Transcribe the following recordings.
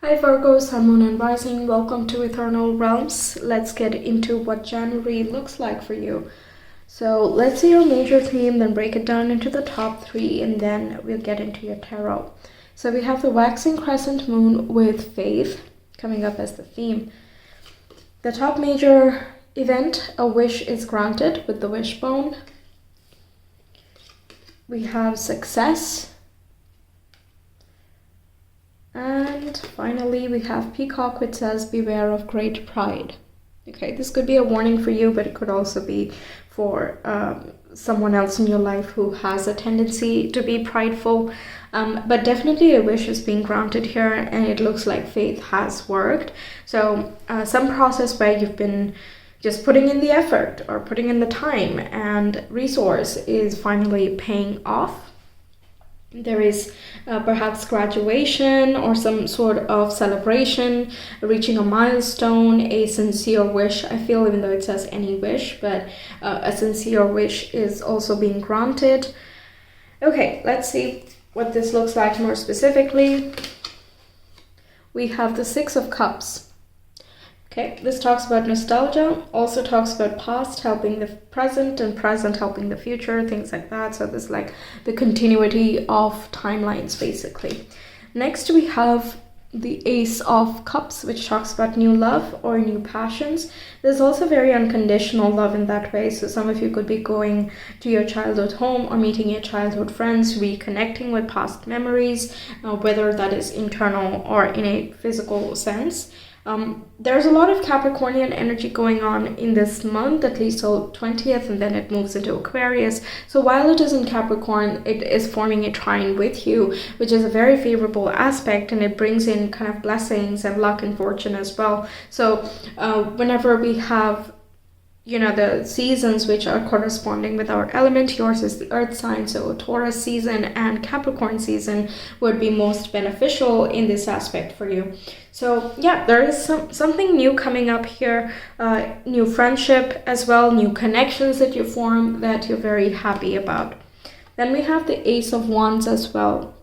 Hi Virgo, Sun, Moon and Rising. Welcome to Ethernal Realms. Let's get into what January looks like for you. So let's see your major theme, then break it down into the top three, and then we'll get into your tarot. So we have the waxing crescent moon with faith coming up as the theme. The top major event, a wish is granted with the wishbone. We have success. And finally, we have Peacock, which says, beware of great pride. Okay, this could be a warning for you, but it could also be for someone else in your life who has a tendency to be prideful. But definitely a wish is being granted here, and it looks like faith has worked. So some process where you've been just putting in the effort or putting in the time and resource is finally paying off. There is perhaps graduation or some sort of celebration, reaching a milestone, a sincere wish. I feel, even though it says any wish, but a sincere wish is also being granted. Okay, let's see what this looks like more specifically. We have the Six of Cups. Okay, this talks about nostalgia, also talks about past helping the present and present helping the future, things like that. So this is like the continuity of timelines, basically. Next, we have the Ace of Cups, which talks about new love or new passions. There's also very unconditional love in that way. So some of you could be going to your childhood home or meeting your childhood friends, reconnecting with past memories, whether that is internal or in a physical sense. There's a lot of Capricornian energy going on in this month, at least till 20th, and then it moves into Aquarius. So while it is in Capricorn, it is forming a trine with you, which is a very favorable aspect, and it brings in kind of blessings and luck and fortune as well. So whenever we have the seasons which are corresponding with our element, yours is the earth sign, so Taurus season and Capricorn season would be most beneficial in this aspect for you. So yeah, there is something new coming up here, new friendship as well, new connections that you form that you're very happy about. Then we have the Ace of Wands as well.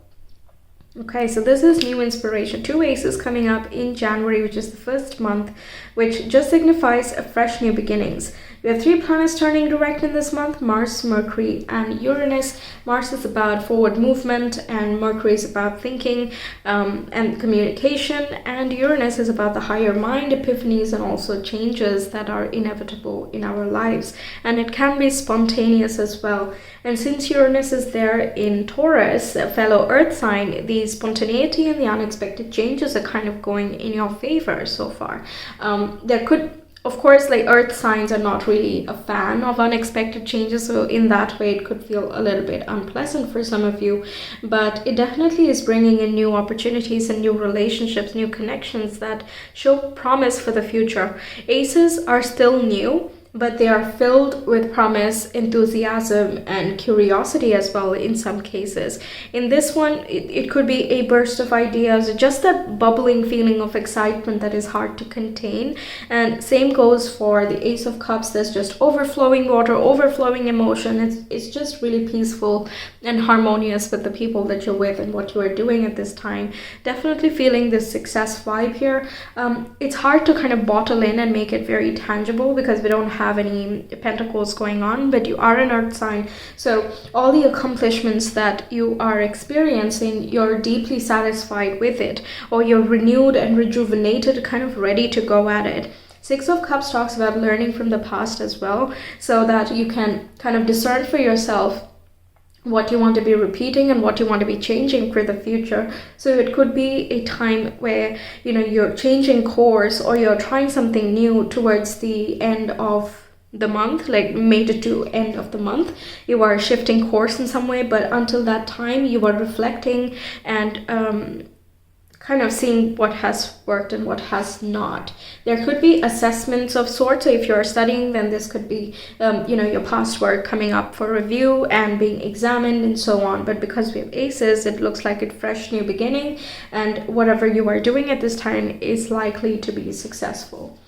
Okay, so this is new inspiration. Two aces coming up in January, which is the first month, which just signifies a fresh new beginnings. We have three planets turning direct in this month: Mars, Mercury, and Uranus. Mars is about forward movement, and Mercury is about thinking and communication, and Uranus is about the higher mind, epiphanies, and also changes that are inevitable in our lives. And it can be spontaneous as well. And since Uranus is there in Taurus, a fellow earth sign, the spontaneity and the unexpected changes are kind of going in your favor so far. There could, of course, like earth signs are not really a fan of unexpected changes, so in that way it could feel a little bit unpleasant for some of you, but it definitely is bringing in new opportunities and new relationships, new connections that show promise for the future. Aces are still new, but they are filled with promise, enthusiasm, and curiosity as well in some cases. In this one, it could be a burst of ideas, just that bubbling feeling of excitement that is hard to contain. And same goes for the Ace of Cups. There's just overflowing water, overflowing emotion. It's just really peaceful and harmonious with the people that you're with and what you are doing at this time. Definitely feeling this success vibe here. It's hard to kind of bottle in and make it very tangible because we don't have any pentacles going on, but you are an earth sign, so all the accomplishments that you are experiencing, you're deeply satisfied with it, or you're renewed and rejuvenated, kind of ready to go at it. Six of Cups talks about learning from the past as well, so that you can kind of discern for yourself what you want to be repeating and what you want to be changing for the future. So it could be a time where you're changing course, or you're trying something new towards the end of the month, like mid to end of the month. You are shifting course in some way, but until that time you are reflecting and kind of seeing what has worked and what has not. There could be assessments of sorts. So if you're studying, then this could be your past work coming up for review and being examined and so on. But because we have aces, it looks like a fresh new beginning, and whatever you are doing at this time is likely to be successful.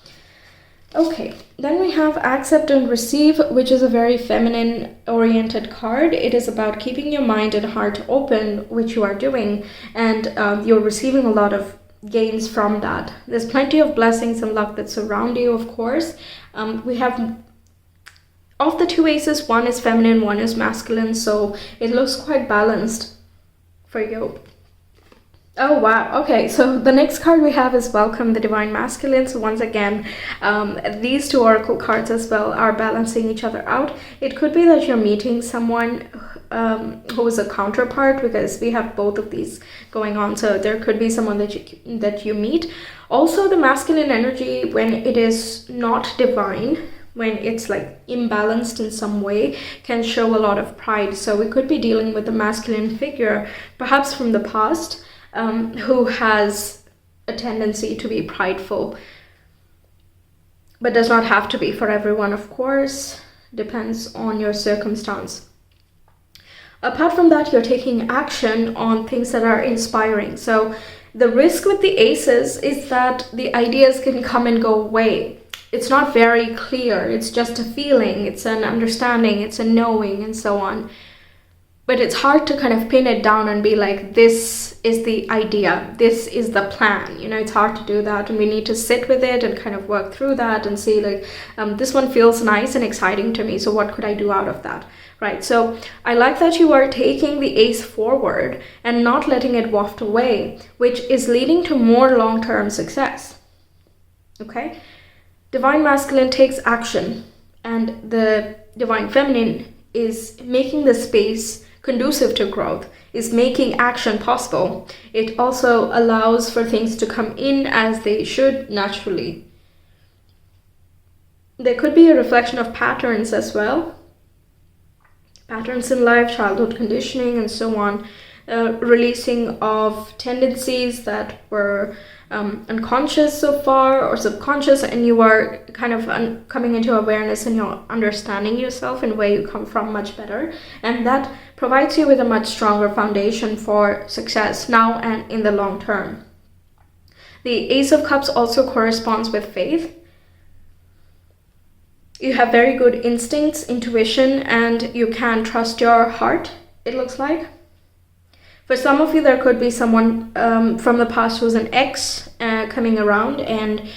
Okay, then we have Accept and Receive, which is a very feminine oriented card. It is about keeping your mind and heart open, which you are doing, and you're receiving a lot of gains from that. There's plenty of blessings and luck that surround you, of course. We have, of the two aces, one is feminine, one is masculine, so it looks quite balanced for you. Oh wow, okay, so the next card we have is Welcome the Divine Masculine. So once again, these two oracle cards as well are balancing each other out. It could be that you're meeting someone who is a counterpart, because we have both of these going on. So there could be someone that you meet. Also, the masculine energy, when it is not divine, when it's like imbalanced in some way, can show a lot of pride. So we could be dealing with a masculine figure, perhaps from the past, who has a tendency to be prideful, but does not have to be for everyone, of course. Depends on your circumstance. Apart from that, you're taking action on things that are inspiring. So the risk with the aces is that the ideas can come and go away. It's not very clear. It's just a feeling, it's an understanding, it's a knowing, and so on. But it's hard to kind of pin it down and be like, this is the idea, this is the plan. You know, it's hard to do that, and we need to sit with it and kind of work through that and see like, this one feels nice and exciting to me, so what could I do out of that, right? So I like that you are taking the ace forward and not letting it waft away, which is leading to more long-term success, okay? Divine Masculine takes action, and the Divine Feminine is making the space conducive to growth, is making action possible. It also allows for things to come in as they should naturally. There could be a reflection of patterns as well. Patterns in life, childhood conditioning, and so on. Releasing of tendencies that were unconscious so far, or subconscious, and you are kind of coming into awareness, and you're understanding yourself and where you come from much better, and that provides you with a much stronger foundation for success now and in the long term. The Ace of Cups also corresponds with faith. You have very good instincts, intuition, and you can trust your heart, it looks like. For some of you, there could be someone from the past who's an ex coming around, and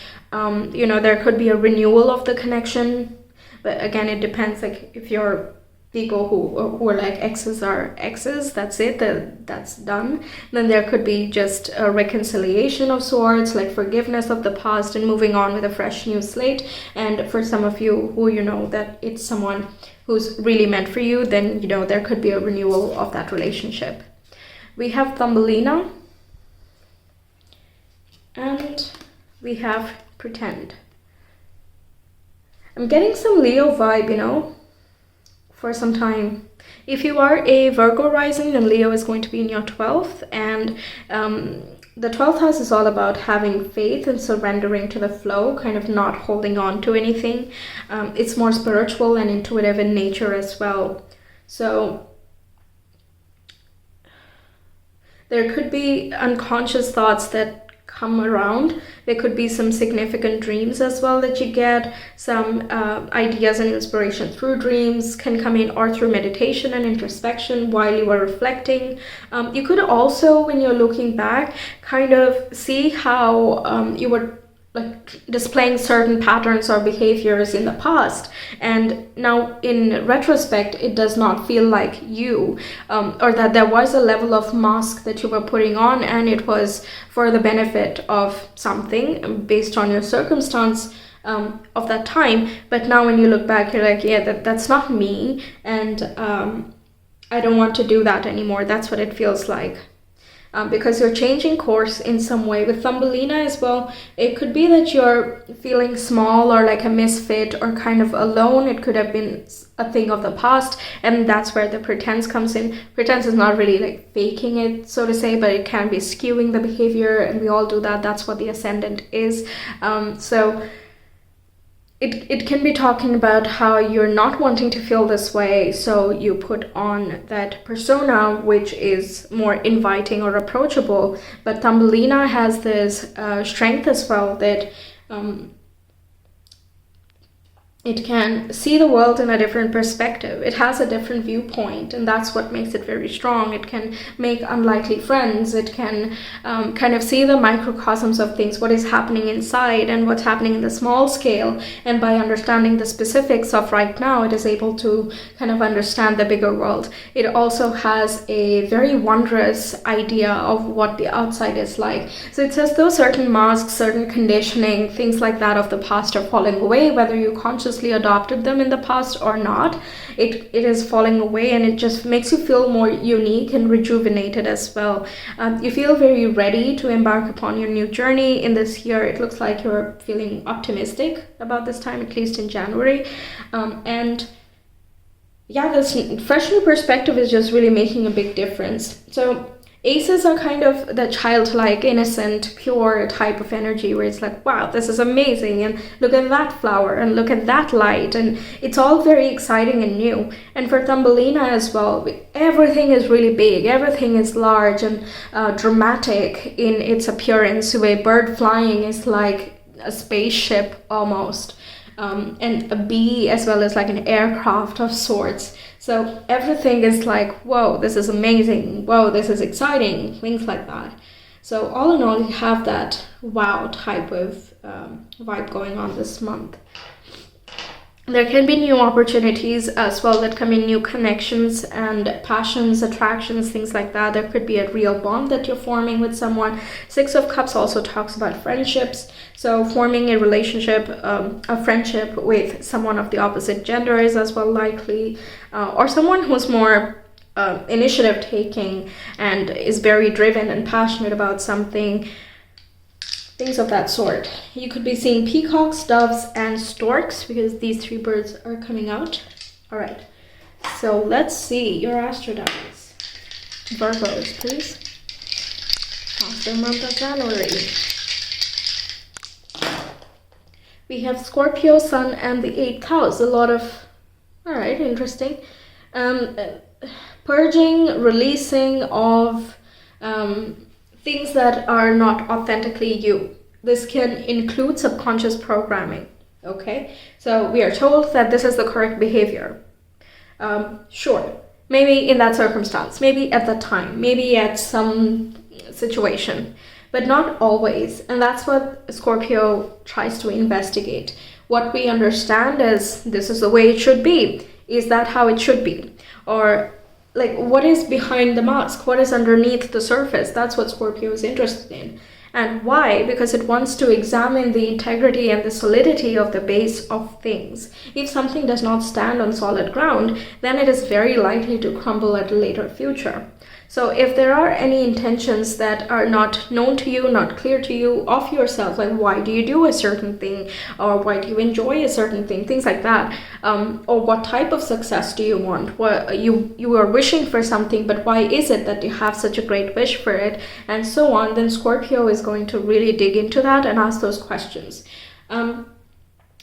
you know, there could be a renewal of the connection. But again, it depends. Like if you're people who are like exes are exes, that's it, that's done. Then there could be just a reconciliation of sorts, like forgiveness of the past and moving on with a fresh new slate. And for some of you who you know that it's someone who's really meant for you, then you know there could be a renewal of that relationship. We have Thumbelina, and we have Pretend. I'm getting some Leo vibe, you know, for some time. If you are a Virgo rising, then Leo is going to be in your 12th, and the 12th house is all about having faith and surrendering to the flow, kind of not holding on to anything. It's more spiritual and intuitive in nature as well. So there could be unconscious thoughts that come around. There could be some significant dreams as well that you get. Some ideas and inspiration through dreams can come in, or through meditation and introspection while you are reflecting. You could also, when you're looking back, kind of see how you were like displaying certain patterns or behaviors in the past, and now in retrospect it does not feel like you, or that there was a level of mask that you were putting on, and it was for the benefit of something based on your circumstance of that time. But now when you look back, you're like, yeah, that's not me, and I don't want to do that anymore. That's what it feels like. Because you're changing course in some way. With Thumbelina as well, it could be that you're feeling small or like a misfit or kind of alone. It could have been a thing of the past, and that's where the pretense comes in. Pretense is not really like faking it, so to say, but it can be skewing the behavior, and we all do that. That's what the ascendant is. So it can be talking about how you're not wanting to feel this way, so you put on that persona which is more inviting or approachable. But Thumbelina has this strength as well, that It can see the world in a different perspective. It has a different viewpoint, and that's what makes it very strong. It can make unlikely friends. It can kind of see the microcosms of things, what is happening inside and what's happening in the small scale. And by understanding the specifics of right now, it is able to kind of understand the bigger world. It also has a very wondrous idea of what the outside is like. So it says though certain masks, certain conditioning, things like that of the past are falling away, whether you consciously adopted them in the past or not, it is falling away, and it just makes you feel more unique and rejuvenated as well. You feel very ready to embark upon your new journey in this year. It looks like you're feeling optimistic about this time, at least in January. And yeah, this fresh new perspective is just really making a big difference. So aces are kind of the childlike, innocent, pure type of energy where it's like, wow, this is amazing, and look at that flower, and look at that light, and it's all very exciting and new. And for Thumbelina as well, everything is really big, everything is large and dramatic in its appearance. The way bird flying is like a spaceship almost. And a bee as well as like an aircraft of sorts. So everything is like, whoa, this is amazing, whoa, this is exciting, things like that. So all in all, you have that wow type of vibe going on this month. There can be new opportunities as well that come in, new connections and passions, attractions, things like that. There could be a real bond that you're forming with someone. Six of Cups also talks about friendships. So forming a relationship, a friendship with someone of the opposite gender is as well likely, or someone who's more initiative taking and is very driven and passionate about something. Things of that sort. You could be seeing peacocks, doves, and storks because these three birds are coming out. All right. So let's see your astrodigms. Virgos, please. After the month of January. We have Scorpio, Sun, and the 8th house. A lot of... All right, interesting. Purging, releasing of... things that are not authentically you. This can include subconscious programming, okay? So we are told that this is the correct behavior. Sure, maybe in that circumstance, maybe at that time, maybe at some situation, but not always. And that's what Scorpio tries to investigate. What we understand is this is the way it should be. Is that how it should be? Or like, what is behind the mask? What is underneath the surface? That's what Scorpio is interested in. And why? Because it wants to examine the integrity and the solidity of the base of things. If something does not stand on solid ground, then it is very likely to crumble at a later future. So if there are any intentions that are not known to you, not clear to you of yourself, like why do you do a certain thing, or why do you enjoy a certain thing, things like that, or what type of success do you want? What you are wishing for something, but why is it that you have such a great wish for it, and so on, then Scorpio is going to really dig into that and ask those questions.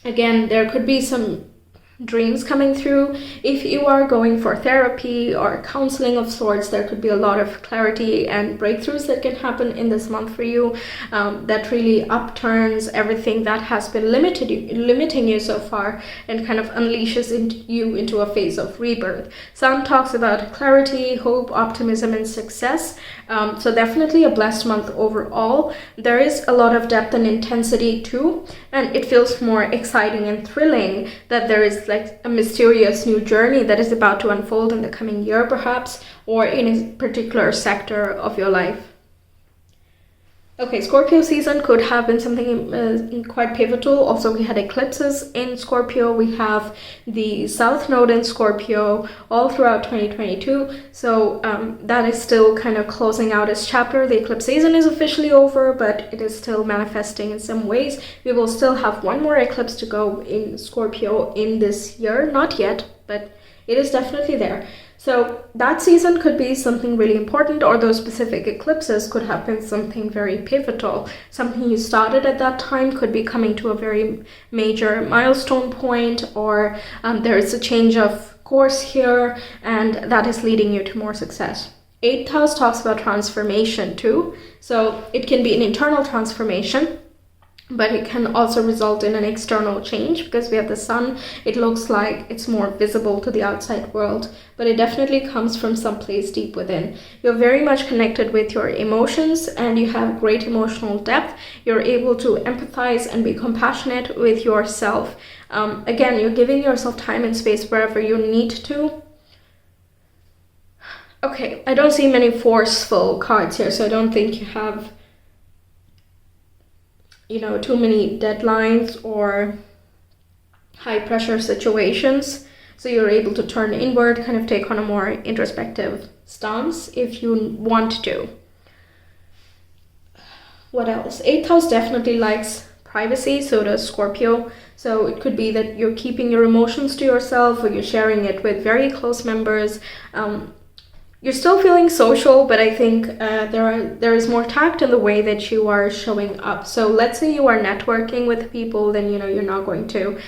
Again, there could be some dreams coming through. If you are going for therapy or counseling of sorts, there could be a lot of clarity and breakthroughs that can happen in this month for you, that really upturns everything that has been limiting you so far and kind of unleashes you into a phase of rebirth. Sun talks about clarity, hope, optimism, and success. So definitely a blessed month overall. There is a lot of depth and intensity too, and it feels more exciting and thrilling that there is like a mysterious new journey that is about to unfold in the coming year perhaps, or in a particular sector of your life. Okay, Scorpio season could have been something quite pivotal. Also, we had eclipses in Scorpio. We have the South Node in Scorpio all throughout 2022. So that is still kind of closing out its chapter. The eclipse season is officially over, but it is still manifesting in some ways. We will still have one more eclipse to go in Scorpio in this year. Not yet, but it is definitely there. So that season could be something really important, or those specific eclipses could have been something very pivotal. Something you started at that time could be coming to a very major milestone point, or there is a change of course here, and that is leading you to more success. 8th house talks about transformation too. So it can be an internal transformation, but it can also result in an external change because we have the sun. It looks like it's more visible to the outside world, but it definitely comes from someplace deep within. You're very much connected with your emotions and you have great emotional depth. You're able to empathize and be compassionate with yourself. Again, you're giving yourself time and space wherever you need to. Okay, I don't see many forceful cards here, so I don't think you have, you know, too many deadlines or high pressure situations. So you're able to turn inward, kind of take on a more introspective stance if you want to. What else? 8th house definitely likes privacy, so does Scorpio. So it could be that you're keeping your emotions to yourself or you're sharing it with very close members. You're still feeling social, but I think there is more tact in the way that you are showing up. So let's say you are networking with people, then you know you're not going to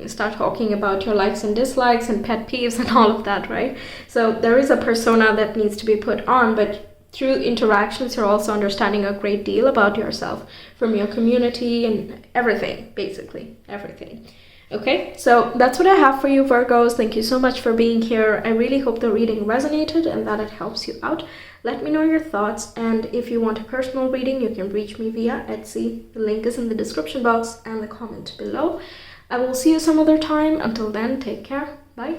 start talking about your likes and dislikes and pet peeves and all of that, right? So there is a persona that needs to be put on, but through interactions, you're also understanding a great deal about yourself from your community and everything, basically everything. Okay, so that's what I have for you, Virgos. Thank you so much for being here. I really hope the reading resonated and that it helps you out. Let me know your thoughts, and if you want a personal reading, you can reach me via Etsy. The link is in the description box and the comment below. I will see you some other time. Until then, take care. Bye.